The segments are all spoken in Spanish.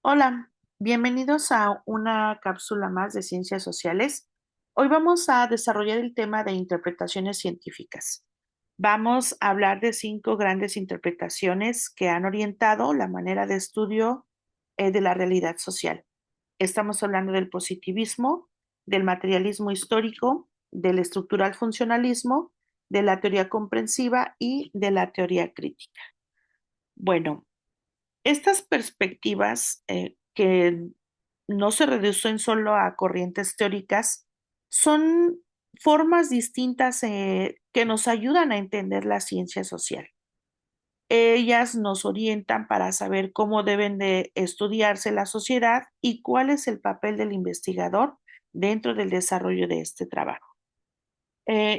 Hola, bienvenidos a una cápsula más de ciencias sociales. Hoy vamos a desarrollar el tema de interpretaciones científicas. Vamos a hablar de 5 grandes interpretaciones que han orientado la manera de estudio de la realidad social. Estamos hablando del positivismo, del materialismo histórico, del estructural funcionalismo, de la teoría comprensiva y de la teoría crítica. Bueno, estas perspectivas que no se reducen solo a corrientes teóricas son formas distintas que nos ayudan a entender la ciencia social. Ellas nos orientan para saber cómo deben de estudiarse la sociedad y cuál es el papel del investigador dentro del desarrollo de este trabajo.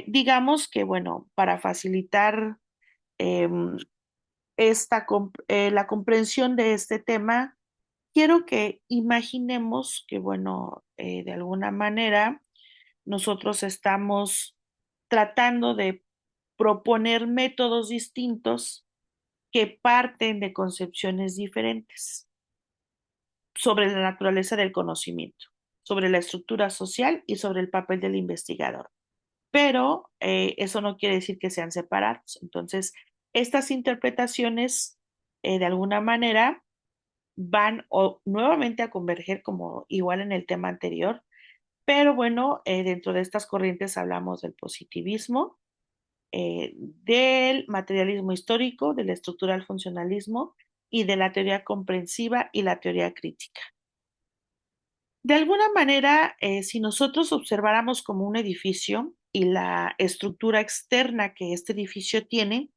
Digamos que, bueno, para facilitar em, la comprensión de este tema, quiero que imaginemos que, bueno, de alguna manera nosotros estamos tratando de proponer métodos distintos que parten de concepciones diferentes sobre la naturaleza del conocimiento, sobre la estructura social y sobre el papel del investigador. Pero eso no quiere decir que sean separados. Entonces, estas interpretaciones, de alguna manera, nuevamente a converger como igual en el tema anterior, pero bueno, dentro de estas corrientes hablamos del positivismo, del materialismo histórico, del estructural funcionalismo y de la teoría comprensiva y la teoría crítica. De alguna manera, si nosotros observáramos como un edificio y la estructura externa que este edificio tiene,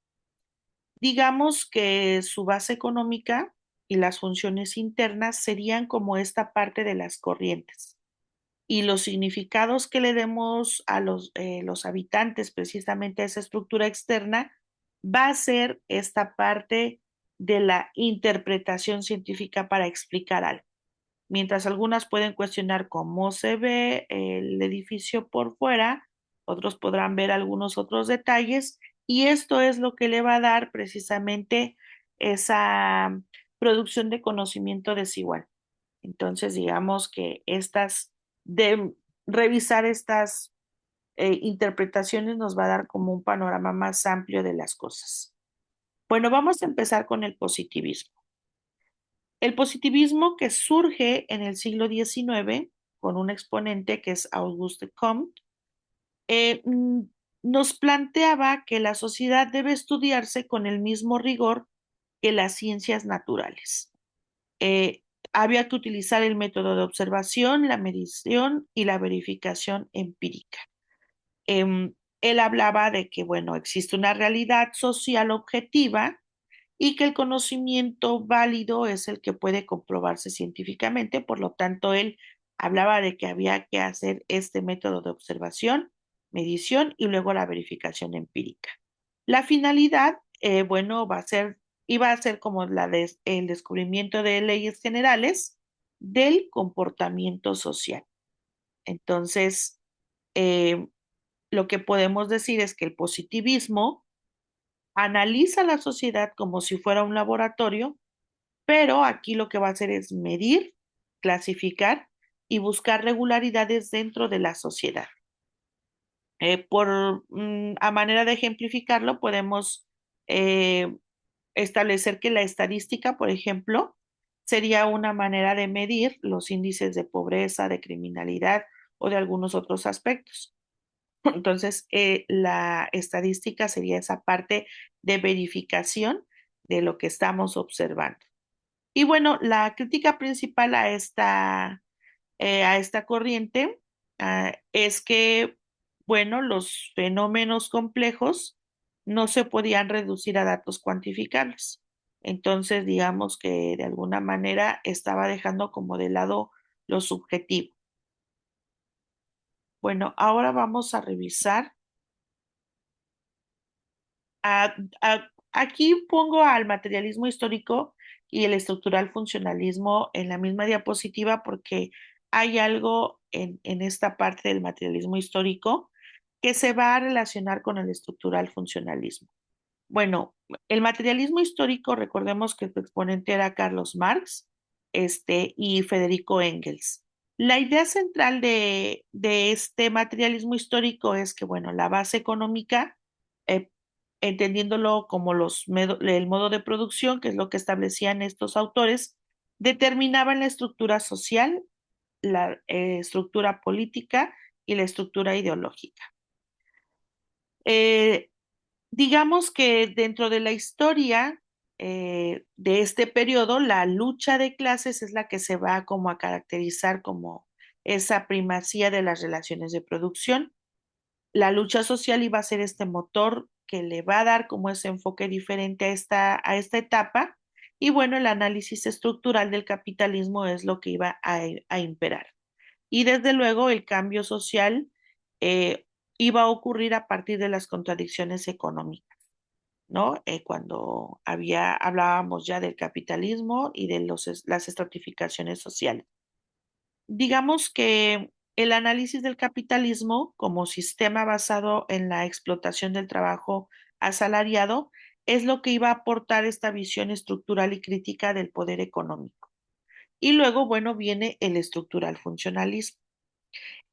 digamos que su base económica y las funciones internas serían como esta parte de las corrientes. Y los significados que le demos a los habitantes precisamente a esa estructura externa va a ser esta parte de la interpretación científica para explicar algo. Mientras algunas pueden cuestionar cómo se ve el edificio por fuera, otros podrán ver algunos otros detalles y esto es lo que le va a dar precisamente esa producción de conocimiento desigual. Entonces, digamos que de revisar estas interpretaciones nos va a dar como un panorama más amplio de las cosas. Bueno, vamos a empezar con el positivismo. El positivismo que surge en el siglo XIX con un exponente que es Auguste Comte, eh, mm, nos planteaba que la sociedad debe estudiarse con el mismo rigor que las ciencias naturales. Eh, Había que utilizar el método de observación, la medición y la verificación empírica. Él hablaba de que, bueno, existe una realidad social objetiva y que el conocimiento válido es el que puede comprobarse científicamente. Por lo tanto, él hablaba de que había que hacer este método de observación, medición y luego la verificación empírica. La finalidad, bueno, iba a ser como el descubrimiento de leyes generales del comportamiento social. Entonces, eh, lo que podemos decir es que el positivismo analiza la sociedad como si fuera un laboratorio, pero aquí lo que va a hacer es medir, clasificar y buscar regularidades dentro de la sociedad. A manera de ejemplificarlo, podemos eh, establecer que la estadística, por ejemplo, sería una manera de medir los índices de pobreza, de criminalidad o de algunos otros aspectos. Entonces, la estadística sería esa parte de verificación de lo que estamos observando. Y bueno, la crítica principal a esta corriente, es que, bueno, los fenómenos complejos no se podían reducir a datos cuantificables. Entonces, digamos que de alguna manera estaba dejando como de lado lo subjetivo. Bueno, ahora vamos a revisar. Aquí pongo al materialismo histórico y el estructural funcionalismo en la misma diapositiva porque hay algo en esta parte del materialismo histórico que se va a relacionar con el estructural funcionalismo. Bueno, el materialismo histórico, recordemos que su exponente era Carlos Marx, y Federico Engels. La idea central de este materialismo histórico es que, bueno, la base económica, eh, entendiéndolo como el modo de producción, que es lo que establecían estos autores, determinaban la estructura social, la estructura política y la estructura ideológica. Eh, digamos que dentro de la historia de este periodo, la lucha de clases es la que se va como a caracterizar como esa primacía de las relaciones de producción. La lucha social iba a ser este motor que le va a dar como ese enfoque diferente a esta etapa. Y bueno, el análisis estructural del capitalismo es lo que iba a imperar. Y desde luego el cambio social eh, iba a ocurrir a partir de las contradicciones económicas, ¿no? Cuando hablábamos ya del capitalismo y de las estratificaciones sociales. Digamos que el análisis del capitalismo como sistema basado en la explotación del trabajo asalariado es lo que iba a aportar esta visión estructural y crítica del poder económico. Y luego, bueno, viene el estructural funcionalismo.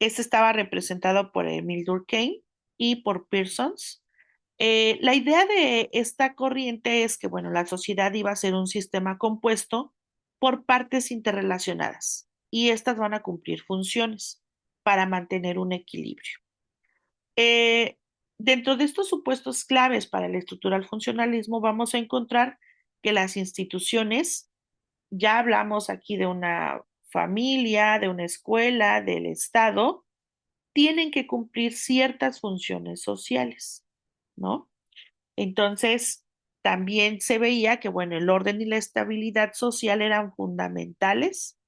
Este estaba representado por Emil Durkheim y por Pearsons. La idea de esta corriente es que, bueno, la sociedad iba a ser un sistema compuesto por partes interrelacionadas y estas van a cumplir funciones para mantener un equilibrio. Eh, dentro de estos supuestos claves para el estructural funcionalismo vamos a encontrar que las instituciones, ya hablamos aquí de una familia, de una escuela, del Estado, tienen que cumplir ciertas funciones sociales, ¿no? Entonces, también se veía que, bueno, el orden y la estabilidad social eran fundamentales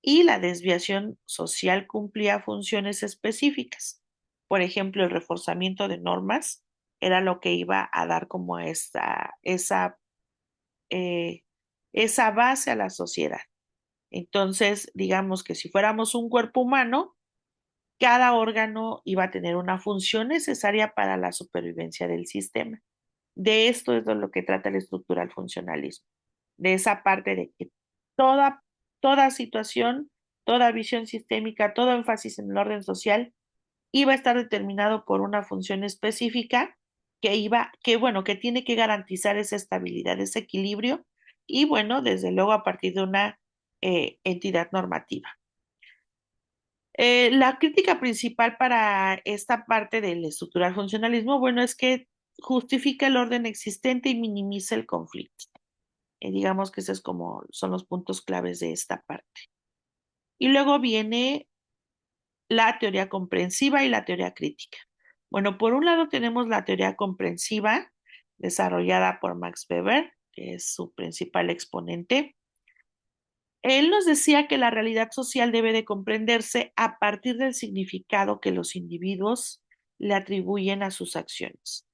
y la desviación social cumplía funciones específicas. Por ejemplo, el reforzamiento de normas era lo que iba a dar como eh, esa base a la sociedad. Entonces, digamos que si fuéramos un cuerpo humano, cada órgano iba a tener una función necesaria para la supervivencia del sistema. De esto es de lo que trata el estructural funcionalismo, de esa parte de que toda situación, toda visión sistémica, todo énfasis en el orden social iba a estar determinado por una función específica que tiene que garantizar esa estabilidad, ese equilibrio y bueno, desde luego a partir de una entidad normativa. La crítica principal para esta parte del estructural funcionalismo, bueno, es que justifica el orden existente y minimiza el conflicto. Digamos que esos son los puntos claves de esta parte. Y luego viene la teoría comprensiva y la teoría crítica. Bueno, por un lado tenemos la teoría comprensiva, desarrollada por Max Weber, que es su principal exponente. Él nos decía que la realidad social debe de comprenderse a partir del significado que los individuos le atribuyen a sus acciones.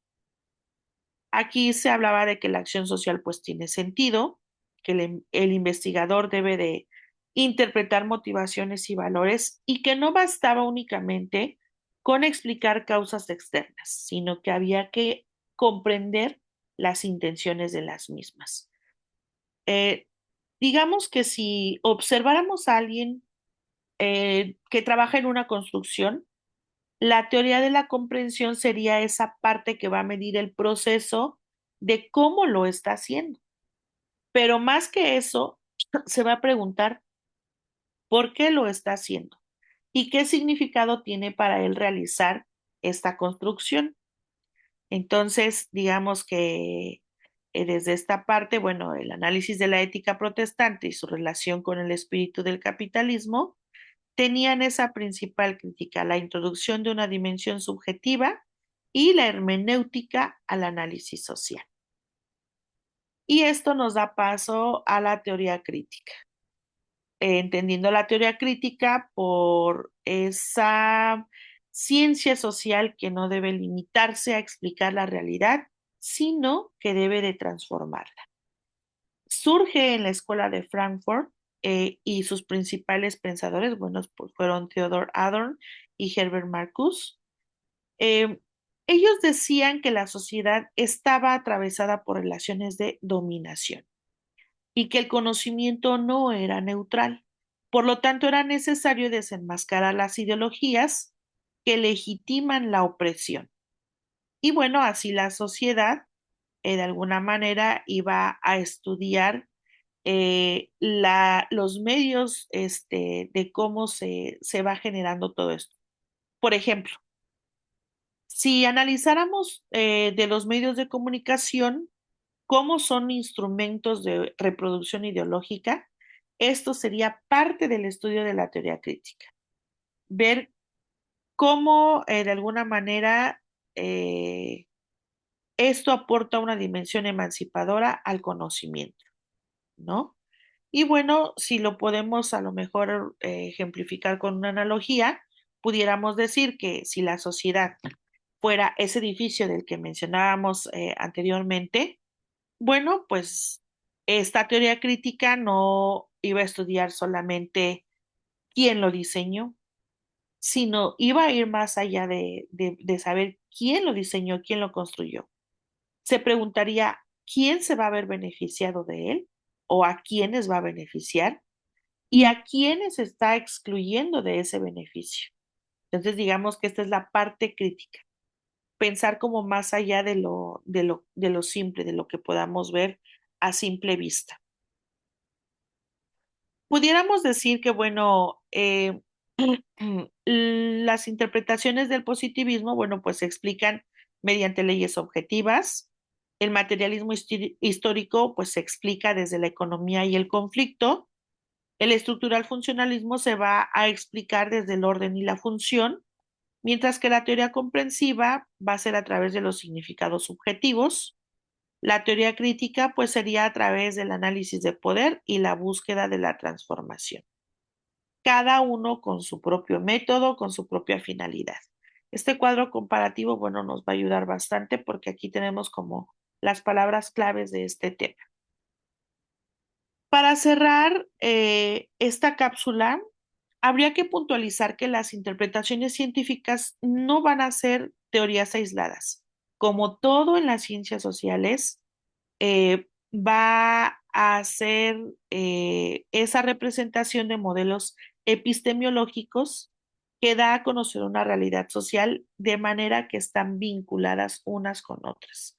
Aquí se hablaba de que la acción social pues tiene sentido, que el investigador debe de interpretar motivaciones y valores y que no bastaba únicamente con explicar causas externas, sino que había que comprender las intenciones de las mismas. Eh, digamos que si observáramos a alguien que trabaja en una construcción, la teoría de la comprensión sería esa parte que va a medir el proceso de cómo lo está haciendo. Pero más que eso, se va a preguntar por qué lo está haciendo y qué significado tiene para él realizar esta construcción. Entonces, digamos que desde esta parte, bueno, el análisis de la ética protestante y su relación con el espíritu del capitalismo tenían esa principal crítica, la introducción de una dimensión subjetiva y la hermenéutica al análisis social. Y esto nos da paso a la teoría crítica, entendiendo la teoría crítica por esa ciencia social que no debe limitarse a explicar la realidad, sino que debe de transformarla. Surge en la escuela de Frankfurt y sus principales pensadores, bueno, pues fueron Theodor Adorno y Herbert Marcuse. Eh, ellos decían que la sociedad estaba atravesada por relaciones de dominación y que el conocimiento no era neutral. Por lo tanto, era necesario desenmascarar las ideologías que legitiman la opresión. Y bueno, así la sociedad de alguna manera iba a estudiar los medios de cómo se va generando todo esto. Por ejemplo, si analizáramos de los medios de comunicación cómo son instrumentos de reproducción ideológica, esto sería parte del estudio de la teoría crítica. Ver cómo de alguna manera eh, esto aporta una dimensión emancipadora al conocimiento, ¿no? Y bueno, si lo podemos a lo mejor ejemplificar con una analogía, pudiéramos decir que si la sociedad fuera ese edificio del que mencionábamos anteriormente, bueno, pues esta teoría crítica no iba a estudiar solamente quién lo diseñó, sino iba a ir más allá de saber quién lo diseñó, quién lo construyó. Se preguntaría, ¿quién se va a ver beneficiado de él? ¿O a quiénes va a beneficiar? ¿Y a quiénes está excluyendo de ese beneficio? Entonces, digamos que esta es la parte crítica. Pensar como más allá de lo simple, de lo que podamos ver a simple vista. Pudiéramos decir que, bueno, las interpretaciones del positivismo, bueno, pues se explican mediante leyes objetivas. El materialismo histórico, pues se explica desde la economía y el conflicto. El estructural funcionalismo se va a explicar desde el orden y la función, mientras que la teoría comprensiva va a ser a través de los significados subjetivos. La teoría crítica, pues sería a través del análisis de poder y la búsqueda de la transformación, cada uno con su propio método, con su propia finalidad. Este cuadro comparativo, bueno, nos va a ayudar bastante porque aquí tenemos como las palabras claves de este tema. Para cerrar esta cápsula, habría que puntualizar que las interpretaciones científicas no van a ser teorías aisladas. Como todo en las ciencias sociales, va a ser esa representación de modelos epistemológicos que da a conocer una realidad social de manera que están vinculadas unas con otras.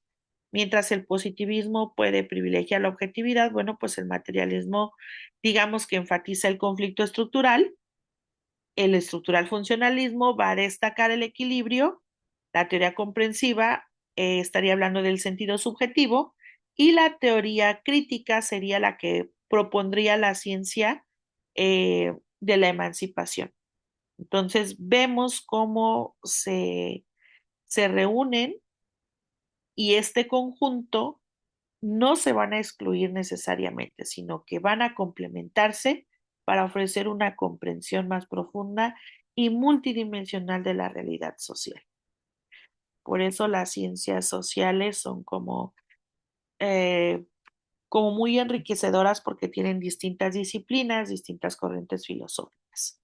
Mientras el positivismo puede privilegiar la objetividad, bueno, pues el materialismo, digamos que enfatiza el conflicto estructural, el estructural funcionalismo va a destacar el equilibrio, la teoría comprensiva estaría hablando del sentido subjetivo y la teoría crítica sería la que propondría la ciencia de la emancipación. Entonces vemos cómo se reúnen y este conjunto no se van a excluir necesariamente, sino que van a complementarse para ofrecer una comprensión más profunda y multidimensional de la realidad social. Por eso las ciencias sociales son como muy enriquecedoras porque tienen distintas disciplinas, distintas corrientes filosóficas.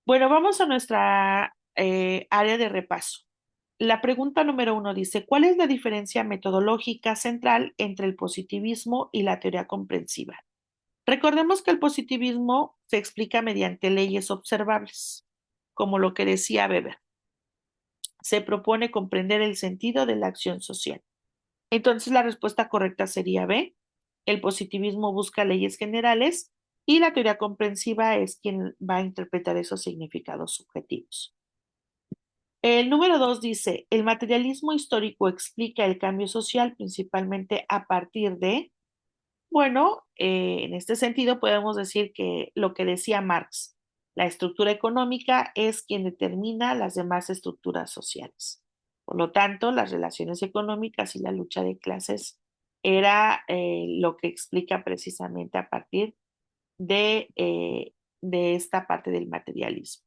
Bueno, vamos a nuestra área de repaso. La pregunta número 1 dice, ¿cuál es la diferencia metodológica central entre el positivismo y la teoría comprensiva? Recordemos que el positivismo se explica mediante leyes observables, como lo que decía Weber. Se propone comprender el sentido de la acción social. Entonces la respuesta correcta sería B. El positivismo busca leyes generales y la teoría comprensiva es quien va a interpretar esos significados subjetivos. El número 2 dice, el materialismo histórico explica el cambio social principalmente a partir de, bueno, en este sentido podemos decir que lo que decía Marx, la estructura económica es quien determina las demás estructuras sociales. Por lo tanto, las relaciones económicas y la lucha de clases era lo que explica precisamente a partir de esta parte del materialismo.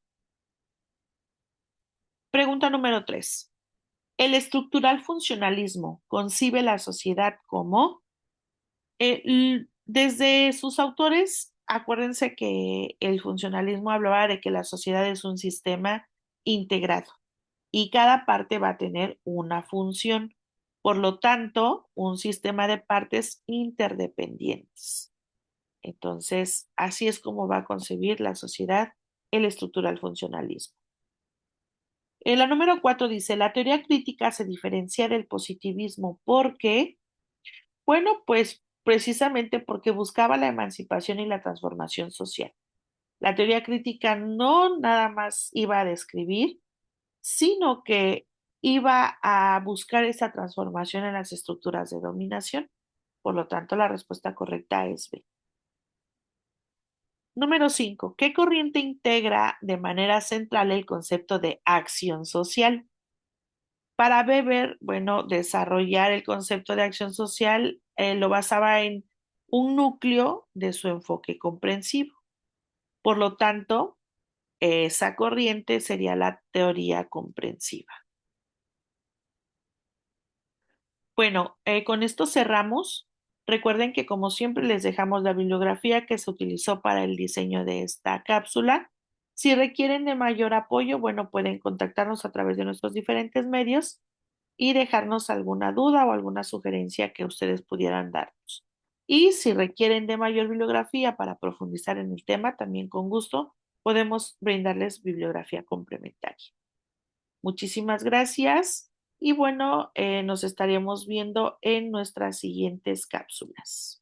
Pregunta número 3. El estructural funcionalismo concibe la sociedad como desde sus autores, acuérdense que el funcionalismo hablaba de que la sociedad es un sistema integrado y cada parte va a tener una función. Por lo tanto, un sistema de partes interdependientes. Entonces, así es como va a concebir la sociedad el estructural funcionalismo. La número 4 dice, la teoría crítica se diferencia del positivismo porque, bueno, pues precisamente porque buscaba la emancipación y la transformación social. La teoría crítica no nada más iba a describir, sino que iba a buscar esa transformación en las estructuras de dominación. Por lo tanto, la respuesta correcta es B. Número 5. ¿Qué corriente integra de manera central el concepto de acción social? Para Weber, bueno, desarrollar el concepto de acción social lo basaba en un núcleo de su enfoque comprensivo. Por lo tanto, esa corriente sería la teoría comprensiva. Bueno, con esto cerramos. Recuerden que como siempre les dejamos la bibliografía que se utilizó para el diseño de esta cápsula. Si requieren de mayor apoyo, bueno, pueden contactarnos a través de nuestros diferentes medios y dejarnos alguna duda o alguna sugerencia que ustedes pudieran darnos. Y si requieren de mayor bibliografía para profundizar en el tema, también con gusto podemos brindarles bibliografía complementaria. Muchísimas gracias y bueno, nos estaremos viendo en nuestras siguientes cápsulas.